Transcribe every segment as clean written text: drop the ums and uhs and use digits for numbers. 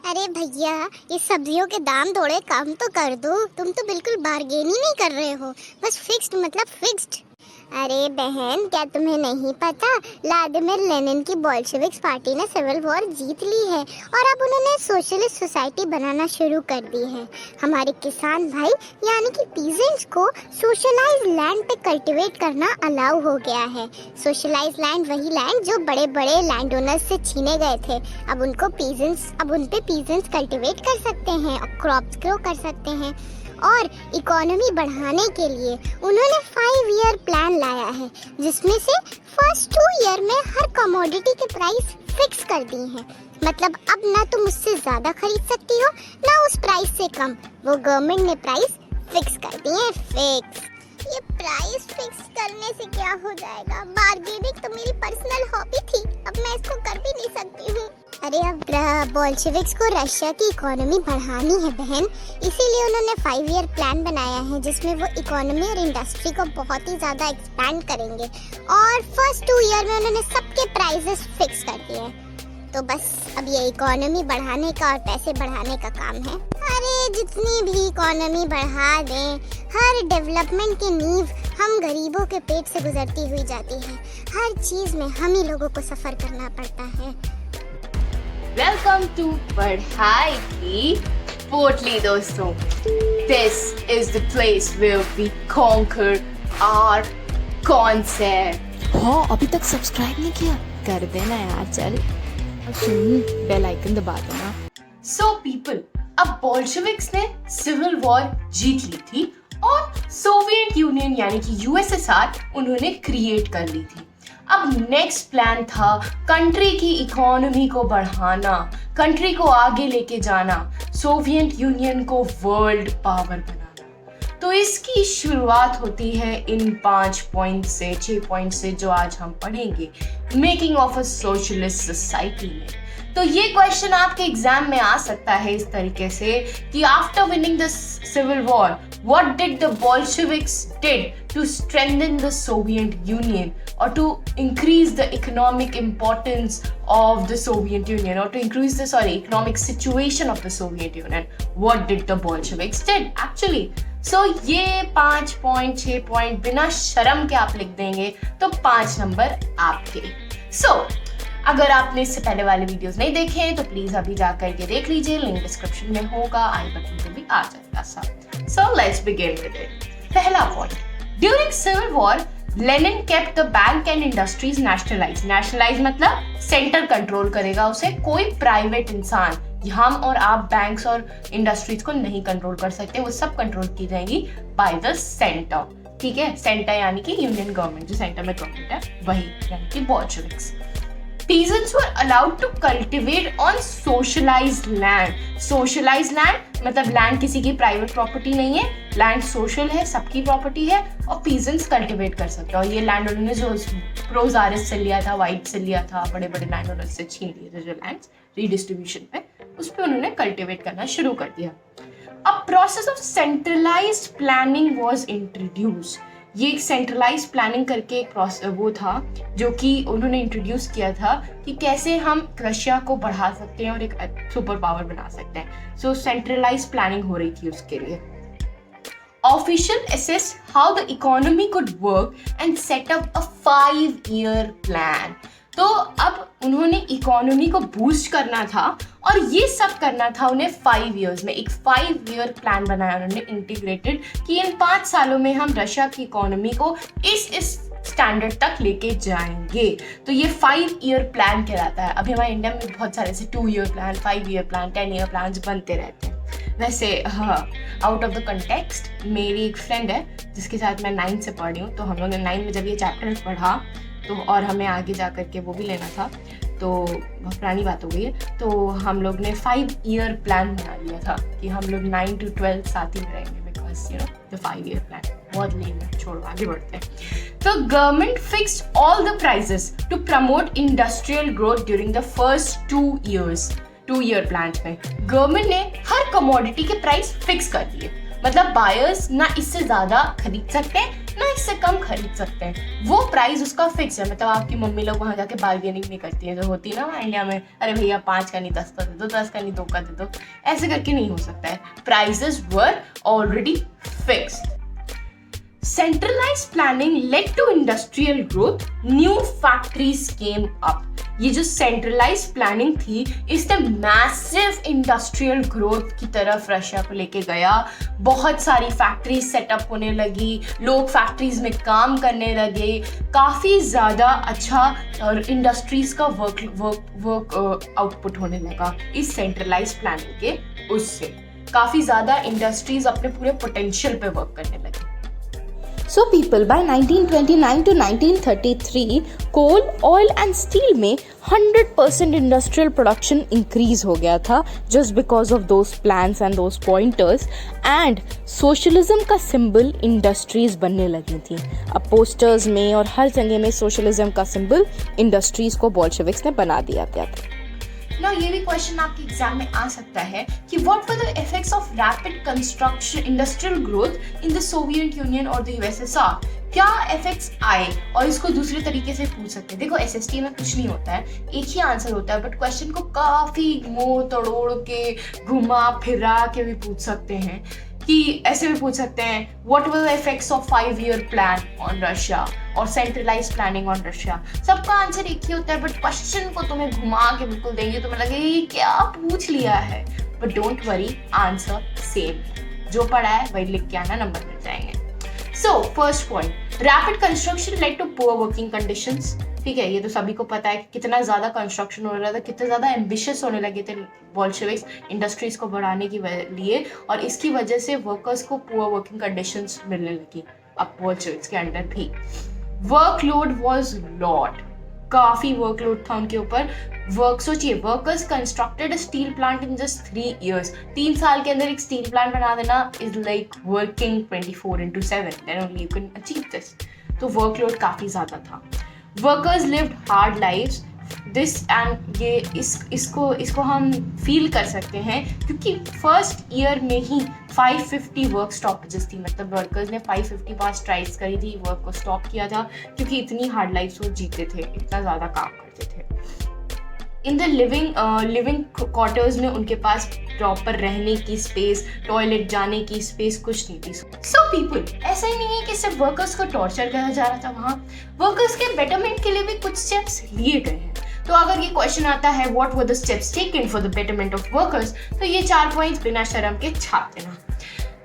अरे भैया, ये सब्जियों के दाम थोड़े कम तो कर दो। तुम तो बिल्कुल बार्गेन ही नहीं कर रहे हो। बस फिक्स्ड मतलब फिक्स्ड। अरे बहन, क्या तुम्हें नहीं पता? व्लादिमीर लेनिन की बोल्शेविक्स पार्टी ने सिविल वॉर जीत ली है और अब उन्होंने सोशलिस्ट सोसाइटी बनाना शुरू कर दी है। हमारे किसान भाई यानी कि पीजेंट्स को सोशलाइज लैंड पे कल्टीवेट करना अलाउ हो गया है। सोशलाइज लैंड वही लैंड जो बड़े बड़े लैंड ओनर्स से छीने गए थे। अब उन पे पीजेंट्स कल्टीवेट कर सकते हैं और क्रॉप्स ग्रो कर सकते हैं। और इकोनॉमी बढ़ाने के लिए उन्होंने 5 ईयर प्लान लाया है, जिसमें से फर्स्ट 2 ईयर में हर कमोडिटी के प्राइस फिक्स कर दी हैं। मतलब अब ना तुम उससे ज्यादा खरीद सकती हो ना उस प्राइस से कम। वो गवर्नमेंट ने प्राइस फिक्स कर दी है, फिक्स। ये प्राइस फिक्स करने से क्या हो जाएगा? बार्गेनिंग तो मेरी पर्सनल हॉबी थी, अब मैं इसको कर भी नहीं सकती हूँ। अरे अब बोल्शेविक्स को रशिया की इकोनॉमी बढ़ानी है बहन, इसीलिए उन्होंने 5 ईयर प्लान बनाया है, जिसमें वो इकोनॉमी और इंडस्ट्री को बहुत ही ज्यादा एक्सपैंड करेंगे। और फर्स्ट 2 ईयर में उन्होंने सबके प्राइसेस फिक्स कर दिए हैं। तो बस अब ये इकोनॉमी बढ़ाने का और पैसे बढ़ाने का काम है। अरे जितनी भी इकोनॉमी बढ़ा दें, हर डेवलपमेंट की नींव हम गरीबों के पेट से गुजरती हुई जाती है। हर चीज में हम ही लोगों को सफर करना पड़ता है। वेलकम टू पढ़ाई की पोटली दोस्तों। This is the place where we conquer our concept. हाँ, अभी तक सब्सक्राइब नहीं किया? कर देना यार, चल बेल आइकन दबा देना। सो पीपल, अब बोल्शेविक्स ने सिविल वॉर जीत ली थी और सोवियत यूनियन यानी कि यूएसएसआर उन्होंने क्रिएट कर ली थी। अब नेक्स्ट प्लान था कंट्री की इकोनॉमी को बढ़ाना, कंट्री को आगे लेके जाना, सोवियत यूनियन को वर्ल्ड पावर बनाना। तो इसकी शुरुआत होती है इन 5 पॉइंट से, 6 पॉइंट से, जो आज हम पढ़ेंगे making of a socialist society में। तो ये क्वेश्चन आपके एग्जाम में आ सकता है इस तरीके से कि after winning the civil war what did the Bolsheviks did to strengthen the Soviet Union or to increase the economic importance of the Soviet Union, or to increase the economic situation of the Soviet Union. What did the Bolsheviks did actually? So ये 5 point 6 point बिना शर्म के आप लिख देंगे तो 5 number आपके। So अगर आपने इससे पहले वाले वीडियोस नहीं देखे हैं तो प्लीज अभी जा करके देख लीजिए, लिंक डिस्क्रिप्शन में होगा, आई बटन पे भी आ जाएगा सब। So let's begin with it. पहला point, during civil war Lenin kept the bank and industries nationalise. Nationalise मतलब सेंटर कंट्रोल करेगा उसे, कोई प्राइवेट इंसान, हम और आप बैंक्स और इंडस्ट्रीज को नहीं कंट्रोल कर सकते, वो सब कंट्रोल की जाएंगी बाय द सेंटर। ठीक है, सेंटर यानी कि यूनियन गवर्नमेंट, जो सेंटर में गवर्नमेंट है वही, यानी कि Bolsheviks. Peasants were allowed to cultivate on socialized land. Socialized land मतलब लैंड किसी की प्राइवेट प्रॉपर्टी नहीं है, लैंड सोशल है, सबकी प्रॉपर्टी है और पीजेंट्स कल्टिवेट कर सकते हैं। और ये लैंड उन्होंने जो प्रोजारिस से लिया था, वाइट से लिया था, बड़े बड़े लैंड ओनर्स से छीन लिए थे जो लैंड रीडिस्ट्रीब्यूशन पे, उस पर उन्होंने कल्टिवेट करना शुरू कर दिया। अब process of centralised planning was introduced. ये एक सेंट्रलाइज प्लानिंग करके एक वो था जो कि उन्होंने इंट्रोड्यूस किया था कि कैसे हम रशिया को बढ़ा सकते हैं और एक सुपर पावर बना सकते हैं। सो सेंट्रलाइज प्लानिंग हो रही थी उसके लिए। Official assess how the economy could work and set up a 5-year plan. तो अब उन्होंने इकोनॉमी को बूस्ट करना था और ये सब करना था उन्हें 5 years में। एक 5-year प्लान बनाया उन्होंने इंटीग्रेटेड कि इन 5 सालों में हम रशिया की इकोनॉमी को इस स्टैंडर्ड तक लेके जाएंगे। तो ये 5-year प्लान कहलाता है। अभी हमारे इंडिया में बहुत सारे ऐसे 2-year plan, 5-year plan, 10-year plan बनते रहते हैं। वैसे हाँ, आउट ऑफ द कंटेक्स्ट, मेरी एक फ्रेंड है जिसके साथ मैं 9th से पढ़ी हूँ, तो हम लोगों ने 9th में जब ये चैप्टर पढ़ा तो और हमें आगे जा करके वो भी लेना था, तो बहुत पुरानी बात हो गई है, तो हम लोग ने 5-year प्लान बना लिया था कि हम लोग 9 to 12 साथ ही में रहेंगे, because you know the 5-year plan बहुत लेम है। छोड़ो, आगे बढ़ते हैं। तो government fixed all the prices to promote industrial growth during the first 2 years। 2-year plan में गवर्नमेंट ने हर कमोडिटी के प्राइस फिक्स कर दिए मतलब बायर्स ना इससे ज्यादा खरीद सकते हैं ना इससे कम खरीद सकते हैं, वो प्राइस उसका फिक्स है। मतलब आपकी मम्मी लोग वहां जाके बार्गेनिंग नहीं करती है, जो होती है ना इंडिया में, अरे भैया 5 का नहीं 10 का दे दो, 10 का नहीं 2 का दे दो, ऐसे करके नहीं हो सकता है। Prices were already fixed. Centralized planning led to industrial growth, new factories came up. ये जो सेंट्रलाइज प्लानिंग थी इसने मैसिव इंडस्ट्रियल ग्रोथ की तरफ रशिया को लेके गया। बहुत सारी फैक्ट्रीज सेटअप होने लगी, लोग फैक्ट्रीज में काम करने लगे, काफ़ी ज़्यादा अच्छा और इंडस्ट्रीज का वर्क आउटपुट होने लगा इस सेंट्रलाइज प्लानिंग के उससे। काफ़ी ज़्यादा इंडस्ट्रीज अपने पूरे पोटेंशियल पे वर्क करने लगी। So people, by 1929 to 1933, coal, oil and steel में 100% industrial production increase हो गया था just because of those plans and those pointers, and socialism का symbol industries बनने लगी थी। अब posters में और हर जगह में socialism का symbol industries को bolsheviks ने बना दिया था। ना ये भी क्वेश्चन आपके एग्जाम में आ सकता है कि what were the effects of rapid construction industrial growth in the Soviet union और द यूएसएसआर। क्या इफेक्ट्स आए, और इसको दूसरे तरीके से पूछ सकते हैं। देखो एसएसटी में कुछ नहीं होता है, एक ही आंसर होता है, बट क्वेश्चन को काफी मोड़ तोड़ के घुमा फिरा के भी पूछ सकते हैं। कि ऐसे भी पूछ सकते हैं what were the effects of 5-year plan on Russia और सेंट्रलाइज प्लानिंग ऑन रशिया। सबका आंसर एक ही होता है, बट क्वेश्चन को तुम्हें घुमा के बिल्कुल देंगे, तुम्हें लगेगा ये क्या पूछ लिया है, but don't worry, answer same, जो पढ़ा है वही लिख के आना, नंबर मिल जाएंगे। So first point, rapid construction led to poor working conditions. ठीक है, ये तो सभी को पता है कि कितना ज्यादा कंस्ट्रक्शन हो रहा था, कितने ज्यादा एम्बिशियस होने लगे थे बोल्शेविक्स इंडस्ट्रीज को बढ़ाने के लिए, और इसकी वजह से वर्कर्स को पुअर वर्किंग कंडीशंस मिलने लगी अब बोल्शेविक्स के अंडर भी। वर्कलोड वाज लॉट, काफी वर्कलोड था उनके ऊपर। सोचिए, workers constructed a steel plant in just 3 years। 3 साल के अंदर एक स्टील प्लांट बना देना is like working 24/7, then only you can achieve this. तो वर्कलोड काफी ज्यादा था। Workers lived hard lives, this and ये इसको हम फील कर सकते हैं क्योंकि फर्स्ट ईयर में ही 550 वर्क स्टॉपेजेस थी। मतलब वर्कर्स ने 550 बार स्ट्राइक्स करी थी, वर्क को स्टॉप किया था, क्योंकि इतनी हार्ड लाइफ वो जीते थे, इतना ज़्यादा काम करते थे। इन द लिविंग क्वार्टर्स में उनके पास प्रॉपर रहने की स्पेस, टॉयलेट जाने की स्पेस कुछ नहीं थी। सो पीपल, ऐसा ही नहीं है कि सिर्फ वर्कर्स को टॉर्चर किया जा रहा था, वहाँ वर्कर्स के बेटरमेंट के लिए भी कुछ स्टेप्स लिए गए हैं। तो अगर ये क्वेश्चन आता है what were the steps taken for the betterment of workers, तो ये 4 पॉइंट्स बिना शर्म के छाप देना।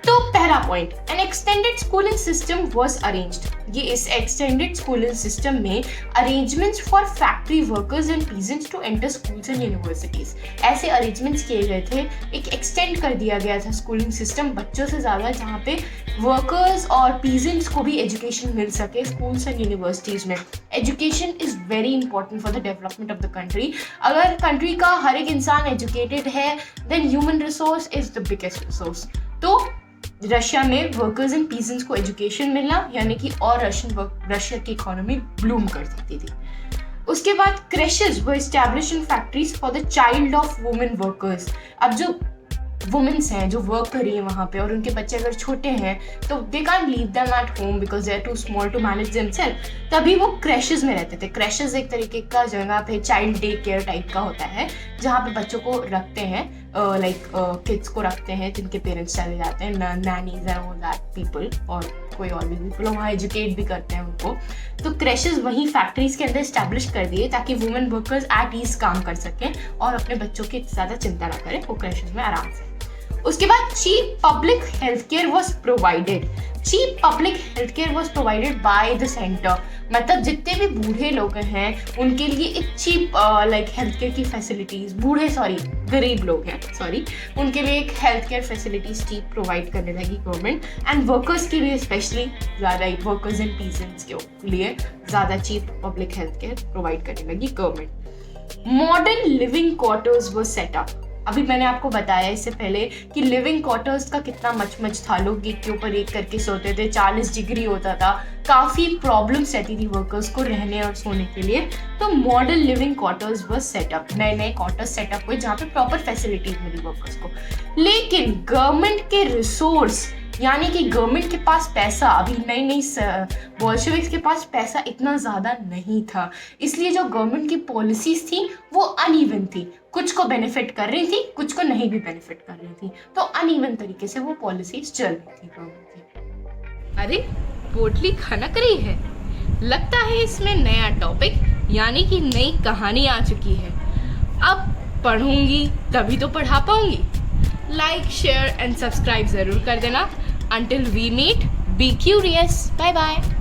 तो पहला point, an extended schooling system was arranged. ये इस एक्सटेंडेड स्कूलिंग सिस्टम में arrangements for factory workers and peasants to enter schools and universities, ऐसे अरेंजमेंट्स किए गए थे। एक एक्सटेंड कर दिया गया था स्कूलिंग सिस्टम बच्चों से ज़्यादा, जहाँ पे वर्कर्स और पीजेंट्स को भी एजुकेशन मिल सके स्कूल्स एंड यूनिवर्सिटीज में। Education is very important for the development of the country. अगर कंट्री का हर एक इंसान एजुकेटेड है, then human resource is the biggest resource. तो रशिया में वर्कर्स एंड पीजेंट्स को एजुकेशन मिलना यानी कि और रशिया की इकोनॉमी ब्लूम कर सकती थी। उसके बाद creches were established in factories for the child of women workers. अब जो वुमेन्स हैं जो वर्क कर रही हैं वहाँ पे, और उनके बच्चे अगर छोटे हैं तो they can't leave them at home because they are too small to manage themselves, तभी वो क्रेशेस में रहते थे। क्रेशेस एक तरीके का जगह पे चाइल्ड डे केयर टाइप का होता है, जहाँ पे बच्चों को रखते हैं, लाइक किड्स को रखते हैं जिनके पेरेंट्स चले जाते हैं, nannies and all that people, और कोई और भी पीपल वहाँ एजुकेट भी करते हैं उनको। तो क्रेशेस वहीं फैक्ट्रीज के अंदर इस्टेब्लिश कर दिए ताकि वुमेन वर्कर्स एट ईज काम कर सकें और अपने बच्चों की ज़्यादा चिंता ना करें, वो क्रेशेस में आराम से। उसके बाद cheap public health care was provided. Cheap public health care was provided by the centre. मतलब जितने भी बूढ़े लोग हैं उनके लिए एक चीप लाइक हेल्थ केयर की फैसिलिटीज, गरीब लोग हैं उनके लिए एक health care facilities cheap provide करने लगी गवर्नमेंट, एंड वर्कर्स के लिए स्पेशली ज़्यादा, वर्कर्स एंड पीजेंट्स के लिए ज़्यादा cheap public health care provide करने लगी government. Modern living quarters were set up. अभी मैंने आपको बताया इससे पहले कि लिविंग क्वार्टर्स का कितना मच था, लोग एक के ऊपर एक करके सोते थे, 40 डिग्री होता था, काफ़ी प्रॉब्लम्स रहती थी वर्कर्स को रहने और सोने के लिए। तो modern living quarters were set up, नए क्वार्टर्स सेटअप हुए जहाँ पे प्रॉपर फैसिलिटीज मिली वर्कर्स को। लेकिन गवर्नमेंट के रिसोर्स यानी कि गवर्नमेंट के पास पैसा, अभी नई बोल्शेविक्स के पास पैसा इतना ज़्यादा नहीं था, इसलिए जो गवर्नमेंट की पॉलिसीज थी वो अनइवन थी, कुछ को बेनिफिट कर रही थी, कुछ को नहीं भी बेनिफिट कर रही थी, तो अनइवन तरीके से वो पॉलिसीज चल रही थी गवर्नमेंट की। अरे पोटली खनक रही है, लगता है इसमें नया टॉपिक यानी कि नई कहानी आ चुकी है। अब पढ़ूंगी तभी तो पढ़ा पाऊंगी। लाइक, शेयर एंड सब्सक्राइब जरूर कर देना। Until we meet, be curious. Bye bye.